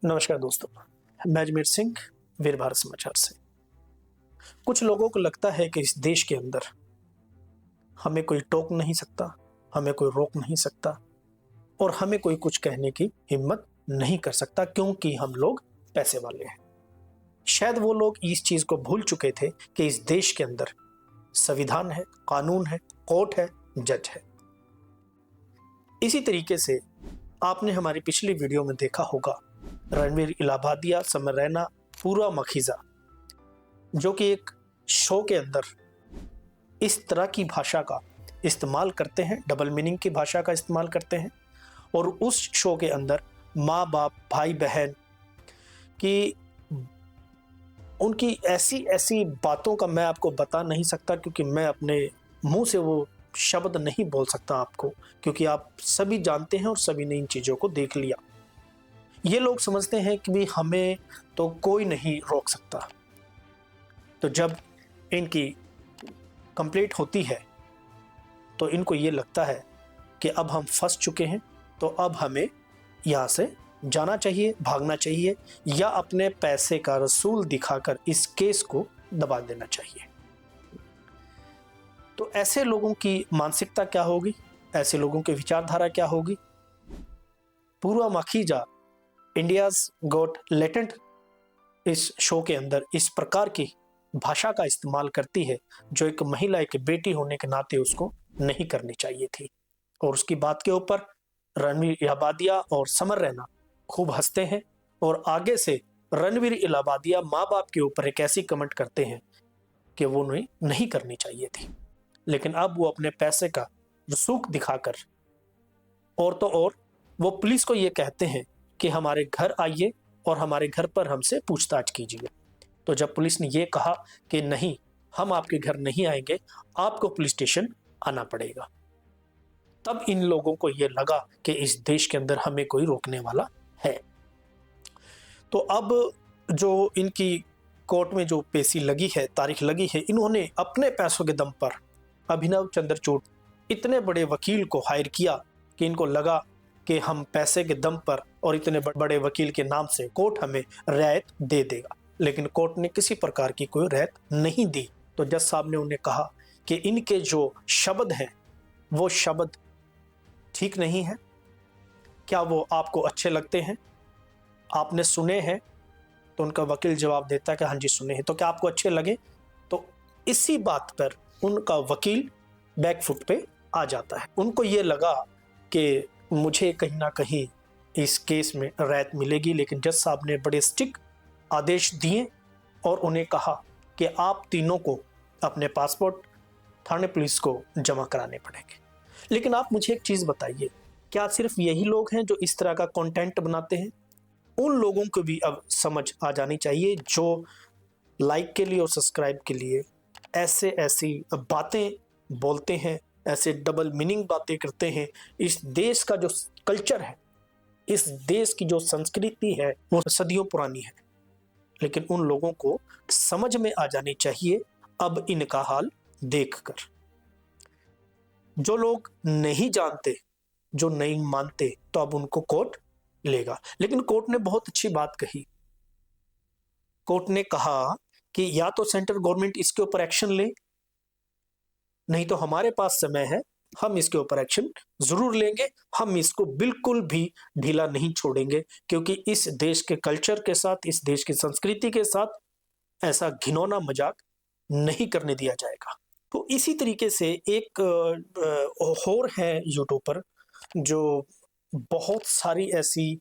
नमस्कार दोस्तों, मैं अजमेर सिंह, वीर भारत समाचार से। कुछ लोगों को लगता है कि इस देश के अंदर हमें कोई टोक नहीं सकता, हमें कोई रोक नहीं सकता और हमें कोई कुछ कहने की हिम्मत नहीं कर सकता क्योंकि हम लोग पैसे वाले हैं। शायद वो लोग इस चीज़ को भूल चुके थे कि इस देश के अंदर संविधान है, कानून है, कोर्ट है, जज है। इसी तरीके से आपने हमारी पिछली वीडियो में देखा होगा रणवीर इलाहाबादिया, समर रैना, पूरा मखीजा, जो कि एक शो के अंदर इस तरह की भाषा का इस्तेमाल करते हैं, डबल मीनिंग की भाषा का इस्तेमाल करते हैं और उस शो के अंदर माँ बाप, भाई बहन की उनकी ऐसी ऐसी बातों का मैं आपको बता नहीं सकता क्योंकि मैं अपने मुंह से वो शब्द नहीं बोल सकता आपको, क्योंकि आप सभी जानते हैं और सभी ने इन चीज़ों को देख लिया। ये लोग समझते हैं कि भी हमें तो कोई नहीं रोक सकता। तो जब इनकी कंप्लीट होती है तो इनको ये लगता है कि अब हम फंस चुके हैं, तो अब हमें यहाँ से जाना चाहिए, भागना चाहिए या अपने पैसे का रसूल दिखाकर इस केस को दबा देना चाहिए। तो ऐसे लोगों की मानसिकता क्या होगी, ऐसे लोगों की विचारधारा क्या होगी? पूर्वा माखीजा इंडियाज गॉट लेटेंट इस शो के अंदर इस प्रकार की भाषा का इस्तेमाल करती है जो एक महिला, एक बेटी होने के नाते उसको नहीं करनी चाहिए थी। और उसकी बात के ऊपर रणवीर इलाहाबादिया और समर रैना खूब हंसते हैं और आगे से रणवीर इलाहाबादिया माँ बाप के ऊपर एक ऐसी कमेंट करते हैं कि वो उन्हें नहीं करनी चाहिए थी, लेकिन अब वो अपने पैसे का रसूख दिखाकर और तो और वो पुलिस को ये कहते हैं कि हमारे घर आइए और हमारे घर पर हमसे पूछताछ कीजिए। तो जब पुलिस ने ये कहा कि नहीं, हम आपके घर नहीं आएंगे, आपको पुलिस स्टेशन आना पड़ेगा, तब इन लोगों को ये लगा कि इस देश के अंदर हमें कोई रोकने वाला है। तो अब जो इनकी कोर्ट में जो पेशी लगी है, तारीख लगी है, इन्होंने अपने पैसों के दम पर अभिनव चंद्रचूड़ इतने बड़े वकील को हायर किया कि इनको लगा कि हम पैसे के दम पर और इतने बड़े वकील के नाम से कोर्ट हमें रियायत दे देगा, लेकिन कोर्ट ने किसी प्रकार की कोई रियायत नहीं दी। तो जज साहब ने उन्हें कहा कि इनके जो शब्द हैं वो शब्द ठीक नहीं है। क्या वो आपको अच्छे लगते हैं? आपने सुने हैं? तो उनका वकील जवाब देता है कि हाँ जी सुने हैं। तो क्या आपको अच्छे लगे? तो इसी बात पर उनका वकील बैकफुट पे आ जाता है। उनको ये लगा कि मुझे कहीं ना कहीं इस केस में राहत मिलेगी, लेकिन जज साहब ने बड़े स्ट्रिक्ट आदेश दिए और उन्हें कहा कि आप तीनों को अपने पासपोर्ट थाने पुलिस को जमा कराने पड़ेंगे। लेकिन आप मुझे एक चीज़ बताइए, क्या सिर्फ यही लोग हैं जो इस तरह का कंटेंट बनाते हैं? उन लोगों को भी अब समझ आ जानी चाहिए जो लाइक के लिए और सब्सक्राइब के लिए ऐसे ऐसी बातें बोलते हैं, ऐसे डबल मीनिंग बातें करते हैं। इस देश का जो कल्चर है, इस देश की जो संस्कृति है वो सदियों पुरानी है, लेकिन उन लोगों को समझ में आ जानी चाहिए अब इनका हाल देखकर। जो लोग नहीं जानते, जो नहीं मानते, तो अब उनको कोर्ट लेगा। लेकिन कोर्ट ने बहुत अच्छी बात कही। कोर्ट ने कहा कि या तो सेंट्रल गवर्नमेंट इसके ऊपर एक्शन ले, नहीं तो हमारे पास समय है, हम इसके ऊपर एक्शन जरूर लेंगे। हम इसको बिल्कुल भी ढीला नहीं छोड़ेंगे क्योंकि इस देश के कल्चर के साथ, इस देश की संस्कृति के साथ ऐसा घिनौना मजाक नहीं करने दिया जाएगा। तो इसी तरीके से एक और है यूट्यूब पर जो बहुत सारी ऐसी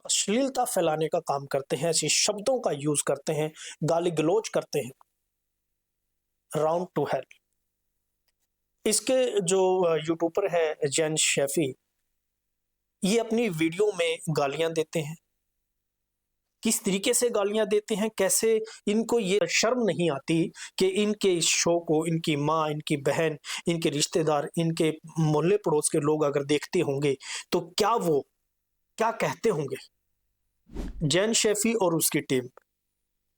अश्लीलता फैलाने का काम करते हैं, ऐसे शब्दों का यूज करते हैं, गाली गलौज करते हैं, राउंड टू हेल। इसके जो यूट्यूबर है जैन शेफी, ये अपनी वीडियो में गालियां देते हैं। किस तरीके से गालियां देते हैं, कैसे इनको ये शर्म नहीं आती कि इनके इस शो को इनकी माँ, इनकी बहन, इनके रिश्तेदार, इनके मोहल्ले पड़ोस के लोग अगर देखते होंगे तो क्या वो क्या कहते होंगे। जैन शेफी और उसकी टीम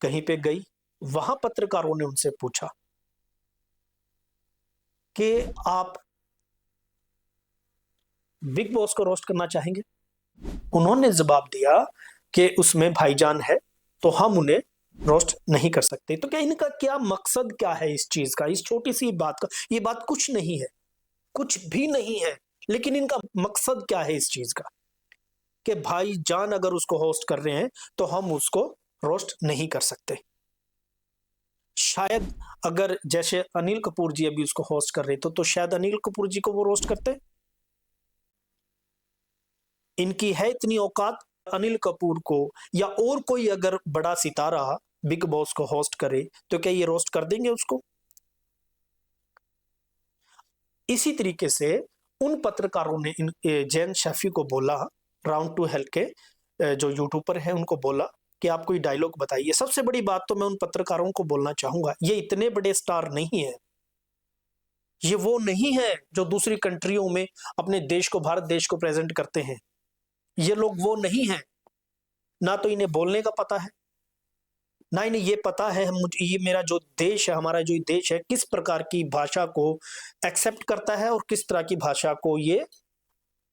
कहीं पे गई, वहां पत्रकारों ने उनसे पूछा कि आप बिग बॉस को रोस्ट करना चाहेंगे? उन्होंने जवाब दिया कि उसमें भाईजान है तो हम उन्हें रोस्ट नहीं कर सकते। तो क्या इनका क्या मकसद क्या है इस चीज का, इस छोटी सी बात का? ये बात कुछ नहीं है, कुछ भी नहीं है, लेकिन इनका मकसद क्या है इस चीज का कि भाईजान अगर उसको होस्ट कर रहे हैं तो हम उसको रोस्ट नहीं कर सकते। शायद अगर जैसे अनिल कपूर जी अभी उसको होस्ट कर रहे थे तो शायद अनिल कपूर जी को वो रोस्ट करते। इनकी है इतनी औकात अनिल कपूर को या और कोई अगर बड़ा सितारा बिग बॉस को होस्ट करे तो क्या ये रोस्ट कर देंगे उसको? इसी तरीके से उन पत्रकारों ने जैन शैफी को बोला, राउंड टू हेल्थ के जो यूट्यूबर है उनको बोला कि आप कोई डायलॉग बताइए। सबसे बड़ी बात तो मैं उन पत्रकारों को बोलना चाहूंगा, ये इतने बड़े स्टार नहीं है, ये वो नहीं है जो दूसरी कंट्रियों में अपने देश को, भारत देश को प्रेजेंट करते हैं। ये लोग वो नहीं है, ना तो इन्हें बोलने का पता है, ना इन्हें ये पता है मुझे ये मेरा जो देश है, हमारा जो देश है किस प्रकार की भाषा को एक्सेप्ट करता है और किस तरह की भाषा को ये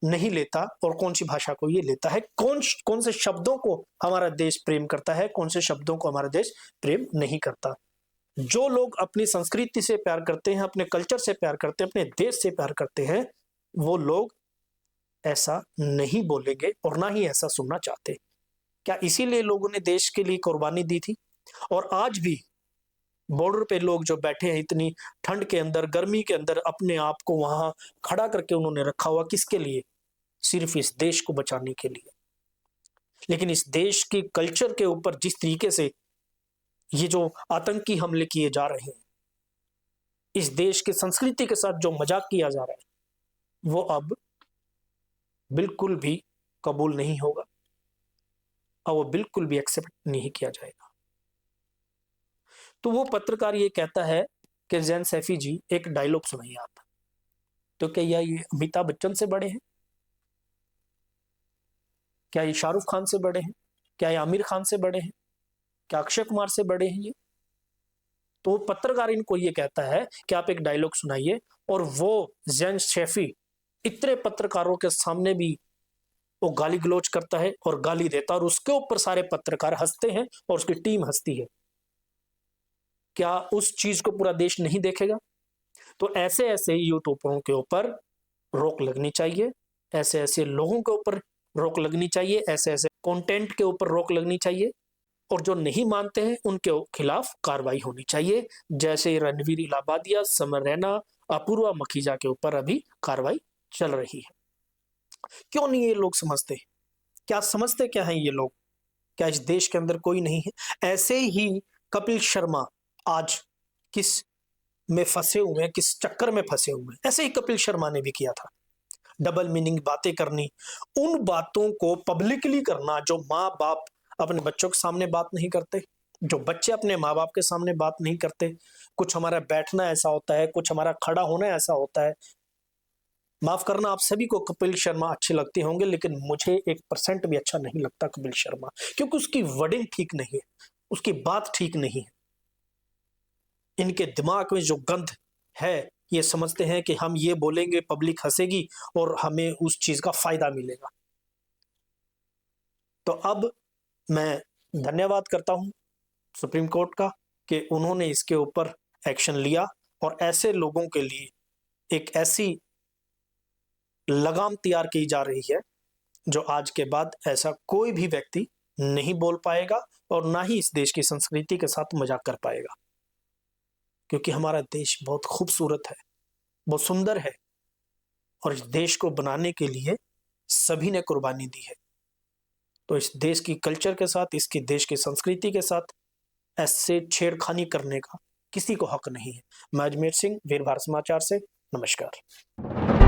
नहीं लेता और कौन सी भाषा को ये लेता है, कौन कौन से शब्दों को हमारा देश प्रेम करता है, कौन से शब्दों को हमारा देश प्रेम नहीं करता। जो लोग अपनी संस्कृति से प्यार करते हैं, अपने कल्चर से प्यार करते हैं, अपने देश से प्यार करते हैं, वो लोग ऐसा नहीं बोलेंगे और ना ही ऐसा सुनना चाहते। क्या इसीलिए लोगों ने देश के लिए कुर्बानी दी थी? और आज भी बॉर्डर पे लोग जो बैठे हैं इतनी ठंड के अंदर, गर्मी के अंदर, अपने आप को वहां खड़ा करके उन्होंने रखा हुआ, किसके लिए? सिर्फ इस देश को बचाने के लिए। लेकिन इस देश की कल्चर के ऊपर जिस तरीके से ये जो आतंकी हमले किए जा रहे हैं, इस देश की संस्कृति के साथ जो मजाक किया जा रहा है, वो अब बिल्कुल भी कबूल नहीं होगा और वो बिल्कुल भी एक्सेप्ट नहीं किया जाएगा। तो वो पत्रकार ये कहता है कि जैन सैफी जी एक डायलॉग सुनाइए आप। तो क्या ये अमिताभ बच्चन से बड़े हैं? क्या ये शाहरुख खान से बड़े हैं? क्या ये आमिर खान से बड़े हैं? क्या अक्षय कुमार से बड़े हैं ये? तो पत्रकार इनको ये कहता है कि आप एक डायलॉग सुनाइए, और वो जैन सैफी इतने पत्रकारों के सामने भी वो गाली गलौज करता है और गाली देता है, और उसके ऊपर सारे पत्रकार हंसते हैं और उसकी टीम हंसती है। क्या उस चीज को पूरा देश नहीं देखेगा? तो ऐसे ऐसे यूट्यूबरों के ऊपर रोक लगनी चाहिए, ऐसे ऐसे लोगों के ऊपर रोक लगनी चाहिए, ऐसे ऐसे कंटेंट के ऊपर रोक लगनी चाहिए, और जो नहीं मानते हैं उनके खिलाफ कार्रवाई होनी चाहिए। जैसे रणवीर इलाहाबादिया, समर रैना, अपूर्वा मखीजा के ऊपर अभी कार्रवाई चल रही है। क्यों नहीं ये लोग समझते? क्या समझते क्या है ये लोग? क्या इस देश के अंदर कोई नहीं है? ऐसे ही कपिल शर्मा आज किस में फंसे हुए हैं, किस चक्कर में फंसे हुए हैं, ऐसे ही कपिल शर्मा ने भी किया था। डबल मीनिंग बातें करनी, उन बातों को पब्लिकली करना जो माँ बाप अपने बच्चों के सामने बात नहीं करते, जो बच्चे अपने माँ बाप के सामने बात नहीं करते। कुछ हमारा बैठना ऐसा होता है, कुछ हमारा खड़ा होना ऐसा होता है। माफ करना, आप सभी को कपिल शर्मा अच्छे लगते होंगे, लेकिन मुझे 1% भी अच्छा नहीं लगता कपिल शर्मा, क्योंकि उसकी वर्डिंग ठीक नहीं है, उसकी बात ठीक नहीं है। इनके दिमाग में जो गंध है, ये समझते हैं कि हम ये बोलेंगे पब्लिक हंसेगी और हमें उस चीज का फायदा मिलेगा। तो अब मैं धन्यवाद करता हूं सुप्रीम कोर्ट का कि उन्होंने इसके ऊपर एक्शन लिया और ऐसे लोगों के लिए एक ऐसी लगाम तैयार की जा रही है जो आज के बाद ऐसा कोई भी व्यक्ति नहीं बोल पाएगा और ना ही इस देश की संस्कृति के साथ मजाक कर पाएगा, क्योंकि हमारा देश बहुत खूबसूरत है, बहुत सुंदर है, और इस देश को बनाने के लिए सभी ने कुर्बानी दी है। तो इस देश की कल्चर के साथ, इसके देश की संस्कृति के साथ ऐसे छेड़खानी करने का किसी को हक नहीं है। मैं अजमेर सिंह, वीर भारत समाचार से, नमस्कार।